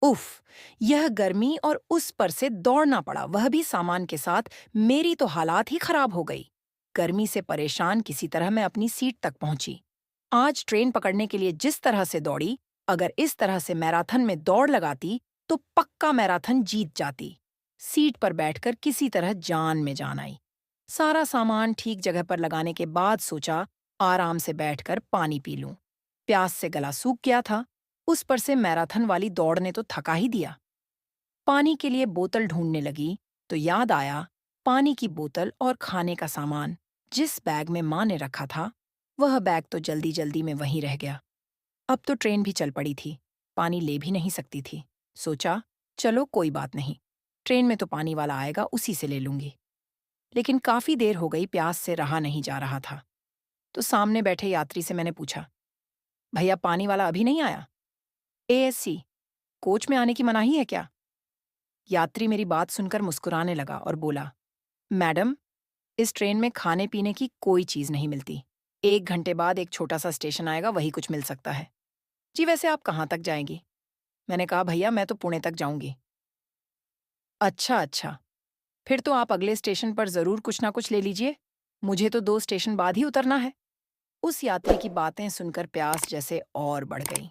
उफ! यह गर्मी और उस पर से दौड़ना पड़ा, वह भी सामान के साथ। मेरी तो हालात ही खराब हो गई। गर्मी से परेशान किसी तरह मैं अपनी सीट तक पहुंची। आज ट्रेन पकड़ने के लिए जिस तरह से दौड़ी, अगर इस तरह से मैराथन में दौड़ लगाती, तो पक्का मैराथन जीत जाती। सीट पर बैठकर किसी तरह जान में जान आई। सारा सामान ठीक जगह पर लगाने के बाद सोचा, आराम से बैठकर पानी पी लूं। प्यास से गला सूख गया था। उस पर से मैराथन वाली दौड़ ने तो थका ही दिया। पानी के लिए बोतल ढूंढने लगी तो याद आया, पानी की बोतल और खाने का सामान जिस बैग में माँ ने रखा था, वह बैग तो जल्दी जल्दी में वहीं रह गया। अब तो ट्रेन भी चल पड़ी थी, पानी ले भी नहीं सकती थी। सोचा, चलो कोई बात नहीं, ट्रेन में तो पानी वाला आएगा, उसी से ले लूंगी। लेकिन काफी देर हो गई, प्यास से रहा नहीं जा रहा था। तो सामने बैठे यात्री से मैंने पूछा, भैया पानी वाला अभी नहीं आया? एएससी, कोच में आने की मनाही है क्या? यात्री मेरी बात सुनकर मुस्कुराने लगा और बोला, मैडम, इस ट्रेन में खाने पीने की कोई चीज नहीं मिलती। 1 घंटे बाद एक छोटा सा स्टेशन आएगा, वही कुछ मिल सकता है। जी वैसे आप कहाँ तक जाएंगी? मैंने कहा, भैया मैं तो पुणे तक जाऊंगी। अच्छा अच्छा, फिर तो आप अगले स्टेशन पर जरूर कुछ ना कुछ ले लीजिए, मुझे तो 2 स्टेशन बाद ही उतरना है। उस यात्री की बातें सुनकर प्यास जैसे और बढ़ गई।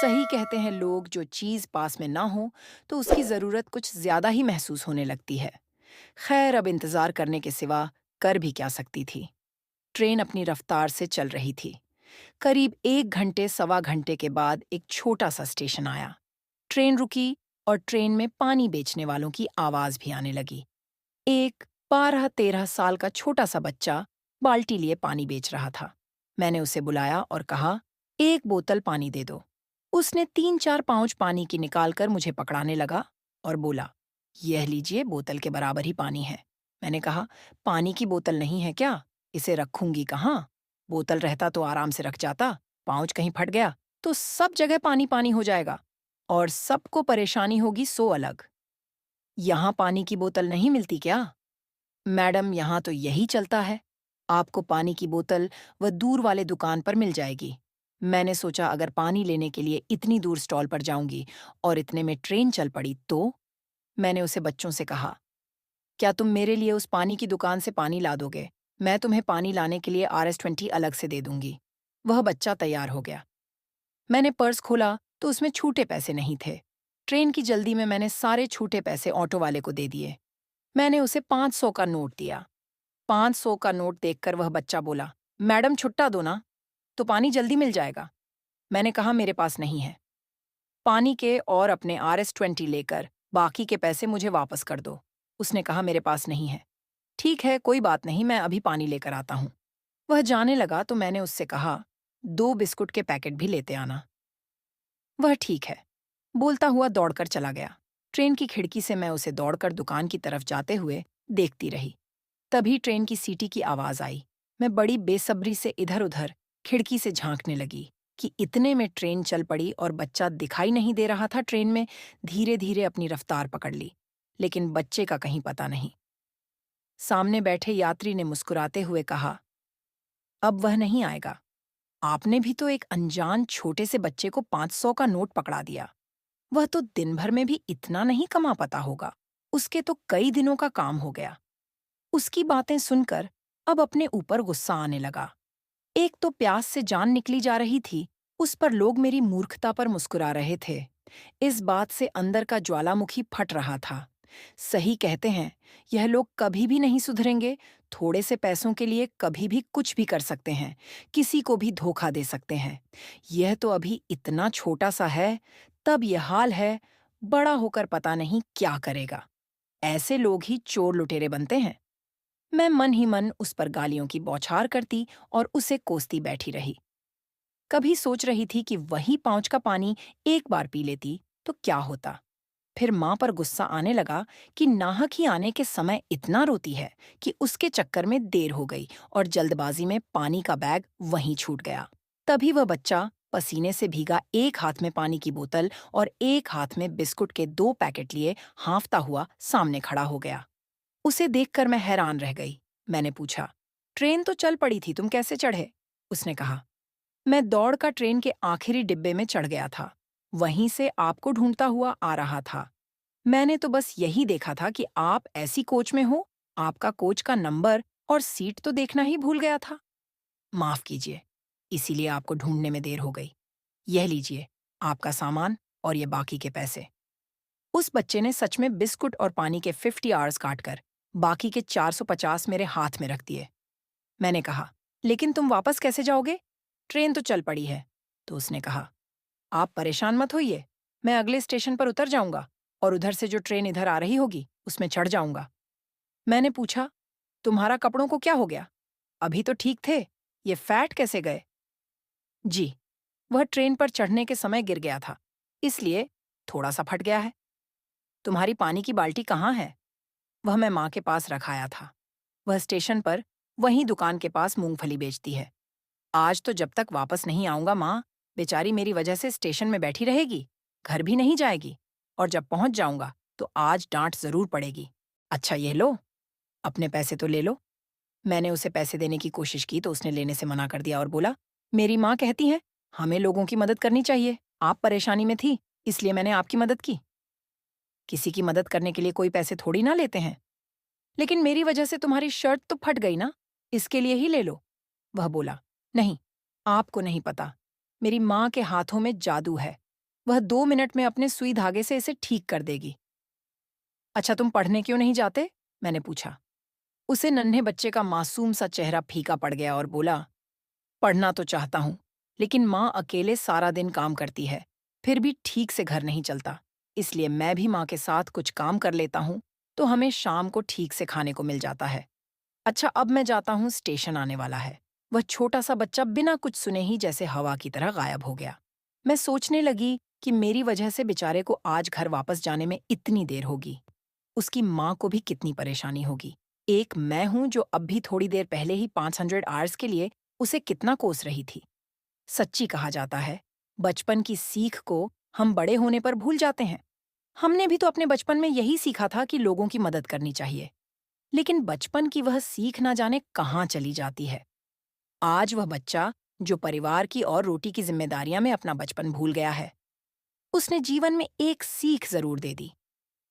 सही कहते हैं लोग, जो चीज पास में ना हो तो उसकी जरूरत कुछ ज्यादा ही महसूस होने लगती है। खैर, अब इंतजार करने के सिवा कर भी क्या सकती थी। ट्रेन अपनी रफ्तार से चल रही थी। करीब 1 घंटे सवा घंटे के बाद एक छोटा सा स्टेशन आया। ट्रेन रुकी और ट्रेन में पानी बेचने वालों की आवाज भी आने लगी। एक 12-13 साल का छोटा सा बच्चा बाल्टी लिए पानी बेच रहा था। मैंने उसे बुलाया और कहा, एक बोतल पानी दे दो। उसने 3-4 पाउच पानी की निकालकर मुझे पकड़ाने लगा और बोला, यह लीजिए, बोतल के बराबर ही पानी है। मैंने कहा, पानी की बोतल नहीं है क्या? इसे रखूंगी कहाँ? बोतल रहता तो आराम से रख जाता, पाउच कहीं फट गया तो सब जगह पानी पानी हो जाएगा और सबको परेशानी होगी, सो अलग। यहाँ पानी की बोतल नहीं मिलती क्या? मैडम, यहाँ तो यही चलता है। आपको पानी की बोतल वह दूर वाले दुकान पर मिल जाएगी। मैंने सोचा, अगर पानी लेने के लिए इतनी दूर स्टॉल पर जाऊंगी और इतने में ट्रेन चल पड़ी तो? मैंने उसे बच्चों से कहा, क्या तुम मेरे लिए उस पानी की दुकान से पानी ला दोगे? मैं तुम्हें पानी लाने के लिए RS20 अलग से दे दूंगी। वह बच्चा तैयार हो गया। मैंने पर्स खोला तो उसमें छूटे पैसे नहीं थे। ट्रेन की जल्दी में मैंने सारे छूटे पैसे ऑटो वाले को दे दिए। मैंने उसे 500 का नोट दिया। 500 का नोट देखकर वह बच्चा बोला, मैडम छुट्टा दो ना, तो पानी जल्दी मिल जाएगा। मैंने कहा, मेरे पास नहीं है। पानी के और अपने RS20 लेकर बाकी के पैसे मुझे वापस कर दो। उसने कहा, मेरे पास नहीं है। ठीक है, कोई बात नहीं, मैं अभी पानी लेकर आता हूँ। वह जाने लगा तो मैंने उससे कहा, 2 बिस्कुट के पैकेट भी लेते आना। वह ठीक है, बोलता हुआ दौड़कर चला गया। ट्रेन की खिड़की से मैं उसे दौड़कर दुकान की तरफ जाते हुए देखती रही। तभी ट्रेन की सीटी की आवाज आई। मैं बड़ी बेसब्री से इधर-उधर खिड़की से झांकने लगी कि इतने में ट्रेन चल पड़ी और बच्चा दिखाई नहीं दे रहा था। ट्रेन में धीरे-धीरे अपनी रफ्तार पकड़ ली, लेकिन बच्चे का कहीं पता नहीं। सामने बैठे यात्री ने मुस्कुराते हुए कहा, अब वह नहीं आएगा। आपने भी तो एक अनजान छोटे से बच्चे को 500 का नोट पकड़ा दिया। वह तो दिन भर में भी इतना नहीं कमा पाता होगा। उसके तो कई दिनों का काम हो गया। उसकी बातें सुनकर अब अपने ऊपर गुस्सा आने लगा। एक तो प्यास से जान निकली जा रही थी, उस पर लोग मेरी मूर्खता पर मुस्कुरा रहे थे। इस बात से अंदर का ज्वालामुखी फट रहा था। सही कहते हैं, यह लोग कभी भी नहीं सुधरेंगे। थोड़े से पैसों के लिए कभी भी कुछ भी कर सकते हैं, किसी को भी धोखा दे सकते हैं। यह तो अभी इतना छोटा सा है, तब यह हाल है, बड़ा होकर पता नहीं क्या करेगा। ऐसे लोग ही चोर लुटेरे बनते हैं। मैं मन ही मन उस पर गालियों की बौछार करती और उसे कोसती बैठी रही। कभी सोच रही थी कि वही पाँच का पानी एक बार पी लेती तो क्या होता। फिर माँ पर गुस्सा आने लगा कि नाहक ही आने के समय इतना रोती है कि उसके चक्कर में देर हो गई और जल्दबाजी में पानी का बैग वहीं छूट गया। तभी वह बच्चा पसीने से भीगा, एक हाथ में पानी की बोतल और एक हाथ में बिस्कुट के 2 पैकेट लिए हांफता हुआ सामने खड़ा हो गया। उसे देखकर मैं हैरान रह गई। मैंने पूछा, ट्रेन तो चल पड़ी थी, तुम कैसे चढ़े? उसने कहा, मैं दौड़ का ट्रेन के आखिरी डिब्बे में चढ़ गया था। वहीं से आपको ढूंढता हुआ आ रहा था। मैंने तो बस यही देखा था कि आप ऐसी कोच में हो, आपका कोच का नंबर और सीट तो देखना ही भूल गया था। माफ कीजिए, इसीलिए आपको ढूंढने में देर हो गई। यह लीजिए, आपका सामान और ये बाकी के पैसे। उस बच्चे ने सच में बिस्कुट और पानी के 50 आवर्स काटकर बाकी के 450 मेरे हाथ में रख दिए। मैंने कहा, लेकिन तुम वापस कैसे जाओगे? ट्रेन तो चल पड़ी है। तो उसने कहा, आप परेशान मत होइए, मैं अगले स्टेशन पर उतर जाऊंगा और उधर से जो ट्रेन इधर आ रही होगी उसमें चढ़ जाऊंगा। मैंने पूछा, तुम्हारा कपड़ों को क्या हो गया? अभी तो ठीक थे, ये फैट कैसे गए? जी, वह ट्रेन पर चढ़ने के समय गिर गया था, इसलिए थोड़ा सा फट गया है। तुम्हारी पानी की बाल्टी कहाँ है? वह मैं माँ के पास रखाया था। वह स्टेशन पर वहीं दुकान के पास मूंगफली बेचती है। आज तो जब तक वापस नहीं आऊंगा माँ, बेचारी मेरी वजह से स्टेशन में बैठी रहेगी, घर भी नहीं जाएगी, और जब पहुंच जाऊंगा तो आज डांट जरूर पड़ेगी। अच्छा ये लो, अपने पैसे तो ले लो। मैंने उसे पैसे देने की कोशिश की तो उसने लेने से मना कर दिया और बोला, मेरी माँ कहती है हमें लोगों की मदद करनी चाहिए। आप परेशानी में थी, इसलिए मैंने आपकी मदद की। किसी की मदद करने के लिए कोई पैसे थोड़ी ना लेते हैं। लेकिन मेरी वजह से तुम्हारी शर्ट तो फट गई ना, इसके लिए ही ले लो। वह बोला, नहीं, आपको नहीं पता, मेरी माँ के हाथों में जादू है। वह 2 मिनट में अपने सुई धागे से इसे ठीक कर देगी। अच्छा तुम पढ़ने क्यों नहीं जाते? मैंने पूछा। उसे नन्हे बच्चे का मासूम सा चेहरा फीका पड़ गया और बोला, पढ़ना तो चाहता हूँ, लेकिन माँ अकेले सारा दिन काम करती है, फिर भी ठीक से घर नहीं चलता। इसलिए मैं भी माँ के साथ कुछ काम कर लेता हूँ, तो हमें शाम को ठीक से खाने को मिल जाता है। अच्छा अब मैं जाता हूँ, स्टेशन आने वाला है। वह छोटा सा बच्चा बिना कुछ सुने ही जैसे हवा की तरह गायब हो गया। मैं सोचने लगी कि मेरी वजह से बेचारे को आज घर वापस जाने में इतनी देर होगी। उसकी माँ को भी कितनी परेशानी होगी। एक मैं हूँ जो अब भी थोड़ी देर पहले ही 500 आवर्स के लिए उसे कितना कोस रही थी। सच्ची कहा जाता है, बचपन की सीख को हम बड़े होने पर भूल जाते हैं। हमने भी तो अपने बचपन में यही सीखा था कि लोगों की मदद करनी चाहिए। लेकिन बचपन की वह सीख ना जाने कहाँ चली जाती है। आज वह बच्चा जो परिवार की और रोटी की जिम्मेदारियां में अपना बचपन भूल गया है, उसने जीवन में एक सीख जरूर दे दी।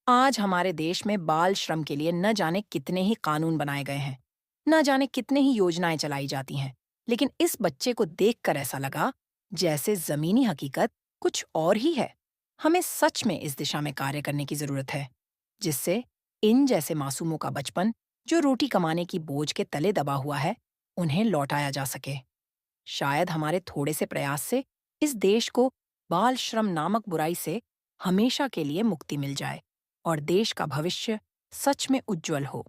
आज हमारे देश में बाल श्रम के लिए न जाने कितने ही कानून बनाए गए हैं, न जाने कितने ही योजनाएं चलाई जाती हैं, लेकिन इस बच्चे को देखकर ऐसा लगा जैसे जमीनी हकीकत कुछ और ही है। हमें सच में इस दिशा में कार्य करने की जरूरत है, जिससे इन जैसे मासूमों का बचपन, जो रोटी कमाने की बोझ के तले दबा हुआ है, उन्हें लौटाया जा सके। शायद हमारे थोड़े से प्रयास से इस देश को बाल श्रम नामक बुराई से हमेशा के लिए मुक्ति मिल जाए और देश का भविष्य सच में उज्जवल हो।